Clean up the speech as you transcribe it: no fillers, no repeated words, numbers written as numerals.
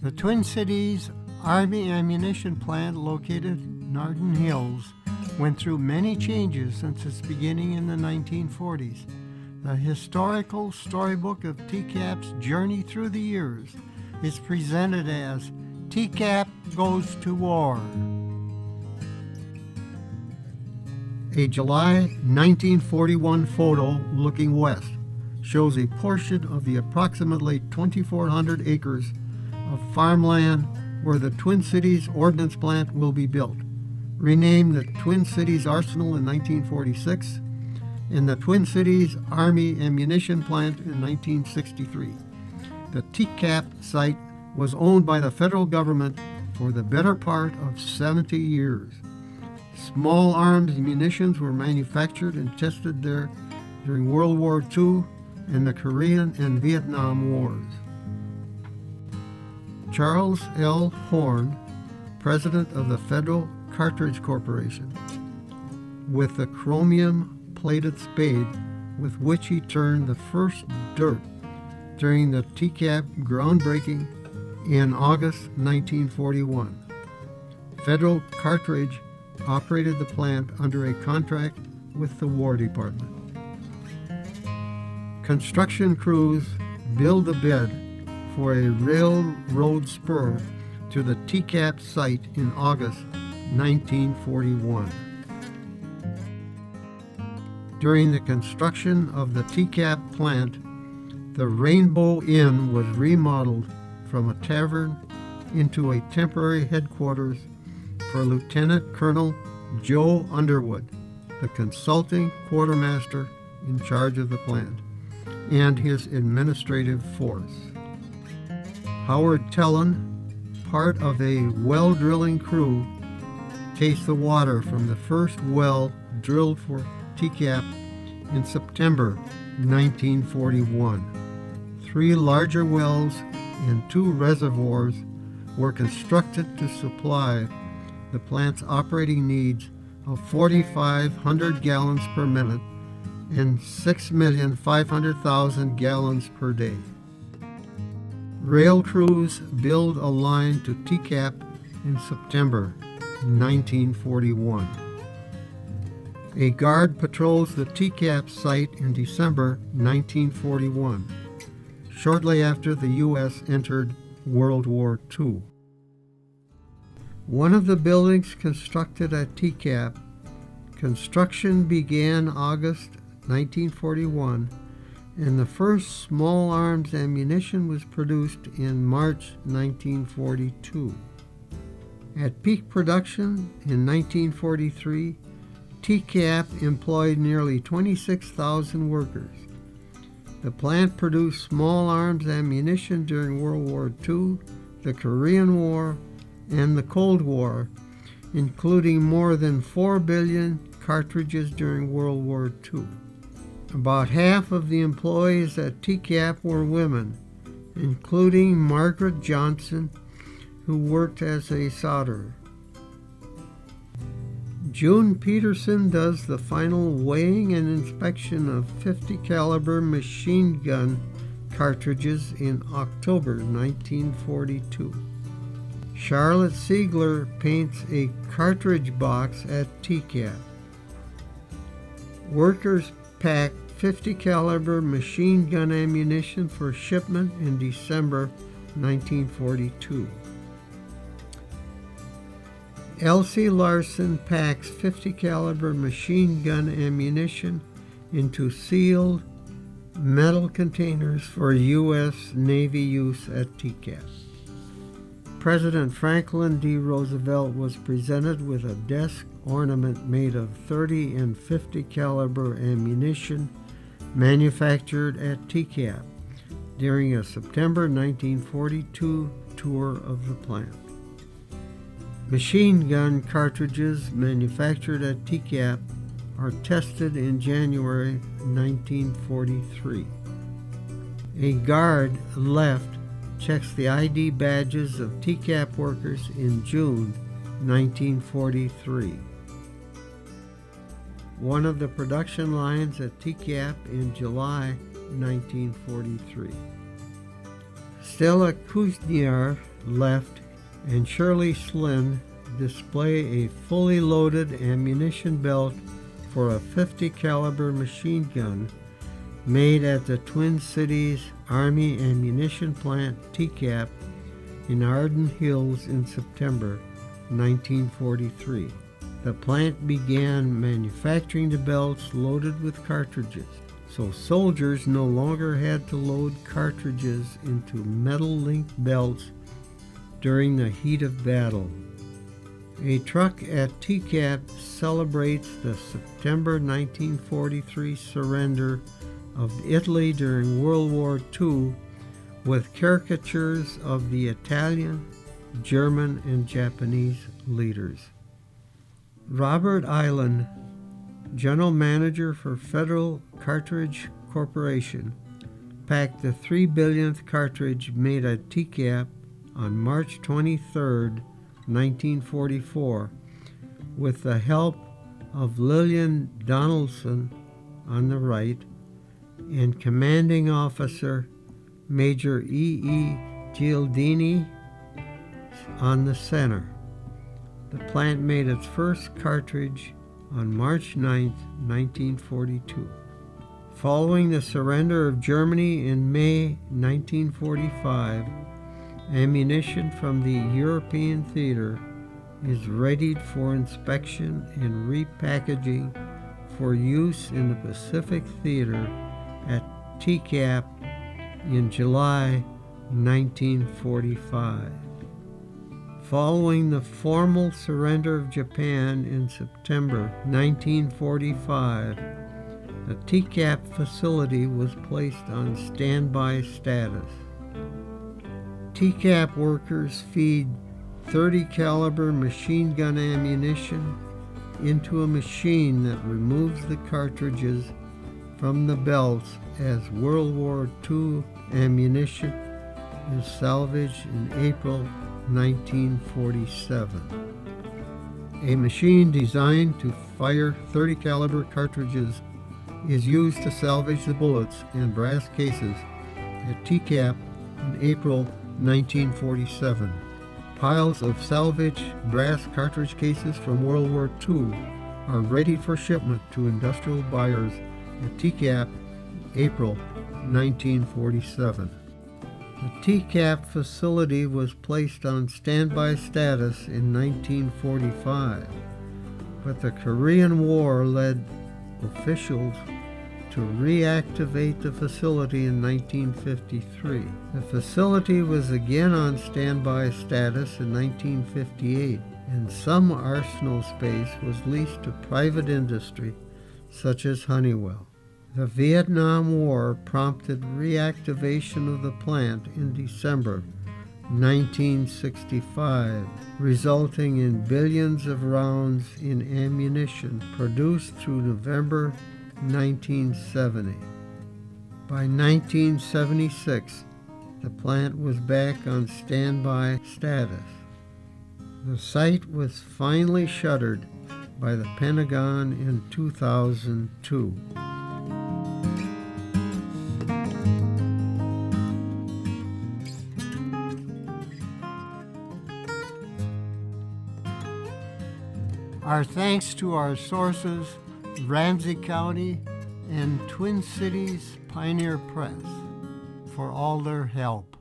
The Twin Cities Army ammunition plant located in Arden Hills went through many changes since its beginning in the 1940s. The historical storybook of TCAAP's journey through the years is presented as TCAAP Goes to War. A July 1941 photo looking west shows a portion of the approximately 2,400 acres of farmland where the Twin Cities Ordnance Plant will be built, renamed the Twin Cities Arsenal in 1946 and the Twin Cities Army Ammunition Plant in 1963. The TCAAP site was owned by the federal government for the better part of 70 years. Small arms munitions were manufactured and tested there during World War II and the Korean and Vietnam Wars. Charles L. Horn, president of the Federal Cartridge Corporation, with the chromium-plated spade with which he turned the first dirt during the TCAAP groundbreaking in August 1941. Federal Cartridge operated the plant under a contract with the War Department. Construction crews build a bed for a railroad spur to the TCAAP site in August 1941. During the construction of the TCAAP plant, the Rainbow Inn was remodeled from a tavern into a temporary headquarters for Lieutenant Colonel Joe Underwood, the consulting quartermaster in charge of the plant, and his administrative force. Howard Tellen, part of a well drilling crew, tastes the water from the first well drilled for TCAAP in September 1941. 3 larger wells and 2 reservoirs were constructed to supply the plant's operating needs of 4,500 gallons per minute and 6,500,000 gallons per day. Rail crews build a line to TCAAP in September 1941. A guard patrols the TCAAP site in December 1941, shortly after the U.S. entered World War II. One of the buildings constructed at TCAAP, construction began August 1941, and the first small arms ammunition was produced in March 1942. At peak production in 1943, TCAAP employed nearly 26,000 workers. The plant produced small arms ammunition during World War II, the Korean War, and the Cold War, including more than 4 billion cartridges during World War II. About half of the employees at TCAAP were women, including Margaret Johnson, who worked as a solderer. June Peterson does the final weighing and inspection of 50 caliber machine gun cartridges in October 1942. Charlotte Siegler paints a cartridge box at TCAAP. Workers pack 50 caliber machine gun ammunition for shipment in December 1942. Elsie Larson packs 50 caliber machine gun ammunition into sealed metal containers for U.S. Navy use at TCAAP. President Franklin D. Roosevelt was presented with a desk ornament made of 30 and 50 caliber ammunition manufactured at TCAAP during a September 1942 tour of the plant. Machine gun cartridges manufactured at TCAAP are tested in January 1943. A guard left checks the ID badges of TCAAP workers in June 1943. One of the production lines at TCAAP in July 1943. Stella Kuzniar left and Shirley Slynn display a fully loaded ammunition belt for a .50 caliber machine gun made at the Twin Cities Army Ammunition Plant TCAAP in Arden Hills in September 1943. The plant began manufacturing the belts loaded with cartridges, so soldiers no longer had to load cartridges into metal-linked belts during the heat of battle. A truck at TCAAP celebrates the September 1943 surrender of Italy during World War II with caricatures of the Italian, German, and Japanese leaders. Robert Island, General Manager for Federal Cartridge Corporation, packed the 3 billionth cartridge made at TCAAP on March 23, 1944, with the help of Lillian Donaldson on the right and Commanding Officer Major E. Gialdini on the center. The plant made its first cartridge on March 9, 1942. Following the surrender of Germany in May 1945, ammunition from the European theater is readied for inspection and repackaging for use in the Pacific Theater at TCAAP in July 1945. Following the formal surrender of Japan in September 1945, the TCAAP facility was placed on standby status. TCAAP workers feed .30 caliber machine gun ammunition into a machine that removes the cartridges from the belts as World War II ammunition is salvaged in April 1947. A machine designed to fire .30 caliber cartridges is used to salvage the bullets and brass cases at TCAAP in April 1947. Piles of salvaged brass cartridge cases from World War II are ready for shipment to industrial buyers at TCAAP in April 1947. The TCAAP facility was placed on standby status in 1945, but the Korean War led officials to reactivate the facility in 1953. The facility was again on standby status in 1958, and some arsenal space was leased to private industry, such as Honeywell. The Vietnam War prompted reactivation of the plant in December 1965, resulting in billions of rounds in ammunition produced through November 1970. By 1976, the plant was back on standby status. The site was finally shuttered by the Pentagon in 2002. Our thanks to our sources, Ramsey County and Twin Cities Pioneer Press, for all their help.